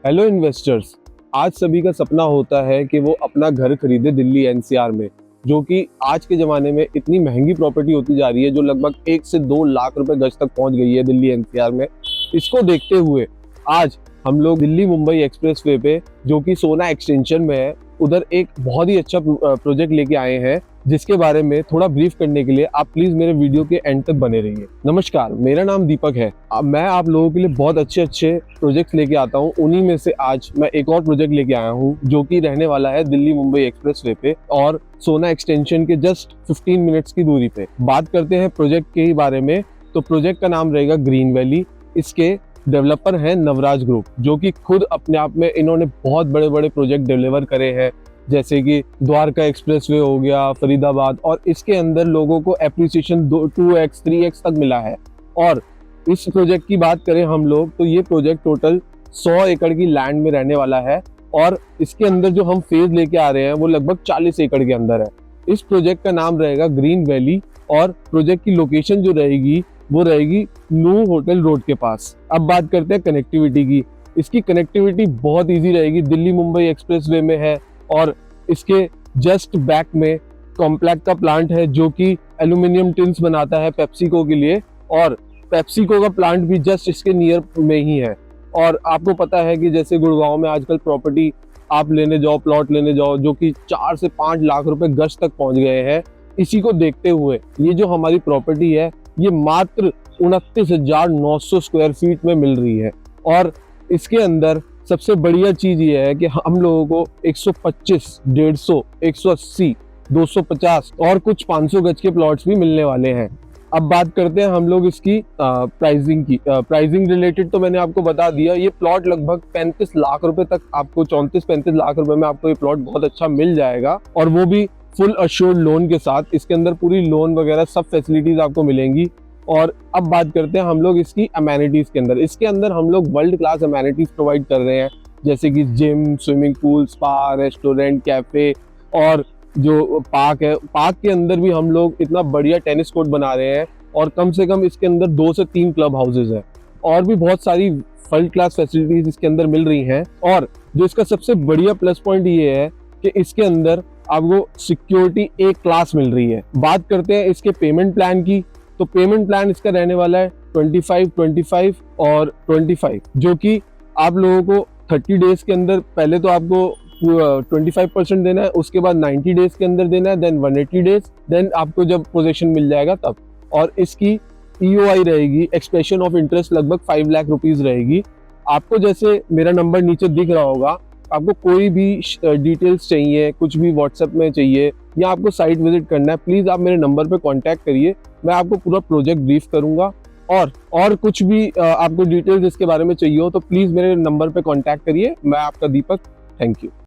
Hello investors. आज सभी का सपना होता है कि वो अपना घर खरीदे दिल्ली एनसीआर में, जो कि आज के ज़माने में इतनी महंगी प्रॉपर्टी होती जा रही है, जो लगभग 1 से 2 लाख रुपए गज तक पहुंच गई है दिल्ली एनसीआर में। इसको देखते हुए आज हम लोग दिल्ली मुंबई एक्सप्रेसवे पे, जो कि सोना एक्सटेंशन में है, उधर एक बहुत ही अच्छा प्रोजेक्ट लेके आए हैं, जिसके बारे में थोड़ा ब्रीफ करने के लिए आप प्लीज मेरे वीडियो के एंड तक बने रहिए। नमस्कार, मेरा नाम दीपक है। मैं आप लोगों के लिए बहुत अच्छे प्रोजेक्ट्स लेके आता हूँ। उन्हीं में से आज मैं एक और प्रोजेक्ट लेके आया हूँ, जो कि रहने वाला है दिल्ली मुंबई एक्सप्रेसवे पे और सोना एक्सटेंशन के जस्ट 15 मिनट्स की दूरी पे। बात करते हैं प्रोजेक्ट के ही बारे में, तो प्रोजेक्ट का नाम रहेगा ग्रीन वैली। इसके डेवलपर हैं नवराज ग्रुप, जो कि खुद अपने आप में इन्होंने बहुत बड़े बड़े प्रोजेक्ट डिलीवर करे हैं, जैसे कि द्वारका एक्सप्रेसवे हो गया, फरीदाबाद, और इसके अंदर लोगों को एप्रिसिएशन 2x 3x तक मिला है। और इस प्रोजेक्ट की बात करें हम लोग, तो ये प्रोजेक्ट टोटल 100 एकड़ की लैंड में रहने वाला है और इसके अंदर जो हम फेज लेके आ रहे हैं वो लगभग 40 एकड़ के अंदर है। इस प्रोजेक्ट का नाम रहेगा ग्रीन वैली और प्रोजेक्ट की लोकेशन जो रहेगी वो रहेगी न्यू होटल रोड के पास। अब बात करते हैं कनेक्टिविटी की। इसकी कनेक्टिविटी बहुत ईजी रहेगी, दिल्ली मुंबई एक्सप्रेसवे में है और इसके जस्ट बैक में कॉम्प्लेक्स का प्लांट है, जो कि एल्यूमिनियम टिन्स बनाता है पेप्सिको के लिए, और पेप्सिको का प्लांट भी जस्ट इसके नियर में ही है। और आपको पता है कि जैसे गुड़गांव में आजकल प्रॉपर्टी आप लेने जाओ, प्लॉट लेने जाओ, जो कि 4 से 5 लाख रुपए गज तक पहुंच गए हैं। इसी को देखते हुए ये जो हमारी प्रॉपर्टी है, ये मात्र 29,900 स्क्वायर फीट में मिल रही है। और इसके अंदर सबसे बढ़िया चीज ये है कि हम लोगों को 125, 150, 180, 250 और कुछ 500 गज के प्लॉट्स भी मिलने वाले हैं। अब बात करते हैं हम लोग इसकी प्राइसिंग की। प्राइसिंग रिलेटेड तो मैंने आपको बता दिया। ये प्लॉट लगभग 35 लाख रुपए तक आपको, 34-35 लाख रुपए में आपको ये प्लॉट बहुत अच्छा मिल जाएगा, और वो भी फुल अश्योर्ड लोन के साथ। इसके अंदर पूरी लोन वगैरह सब फैसिलिटीज आपको मिलेंगी। और अब बात करते हैं हम लोग इसकी अमेनिटीज के अंदर। इसके अंदर हम लोग वर्ल्ड क्लास अमेनिटीज प्रोवाइड कर रहे हैं, जैसे कि gym, swimming pool, spa, restaurant, cafe, और जो पार्क है, पार्क के अंदर भी हम लोग इतना बढ़िया टेनिस कोर्ट बना रहे हैं, और कम से कम इसके अंदर 2 से 3 क्लब हाउसेज हैं, और भी बहुत सारी वर्ल्ड क्लास फैसिलिटीज इसके अंदर मिल रही हैं। और जो इसका सबसे बढ़िया प्लस पॉइंट ये है कि इसके अंदर आपको सिक्योरिटी A क्लास मिल रही है। बात करते हैं इसके पेमेंट प्लान की, तो पेमेंट प्लान इसका रहने वाला है 25, 25 और 25, जो कि आप लोगों को 30 डेज के अंदर पहले तो आपको 25% देना है, उसके बाद 90 डेज के अंदर देना है, देन 180 डेज, देन आपको जब पोजेशन मिल जाएगा तब। और इसकी EOI रहेगी, एक्सप्रेशन ऑफ इंटरेस्ट, लगभग 5 लाख रुपीज रहेगी। आपको जैसे मेरा नंबर नीचे दिख रहा होगा, आपको कोई भी डिटेल्स चाहिए, कुछ भी व्हाट्सएप में चाहिए, या आपको साइट विजिट करना है, प्लीज आप मेरे नंबर पे कांटेक्ट करिए। मैं आपको पूरा प्रोजेक्ट ब्रीफ करूंगा। और कुछ भी आपको डिटेल्स इसके बारे में चाहिए हो तो प्लीज मेरे नंबर पे कांटेक्ट करिए। मैं आपका दीपक, थैंक यू।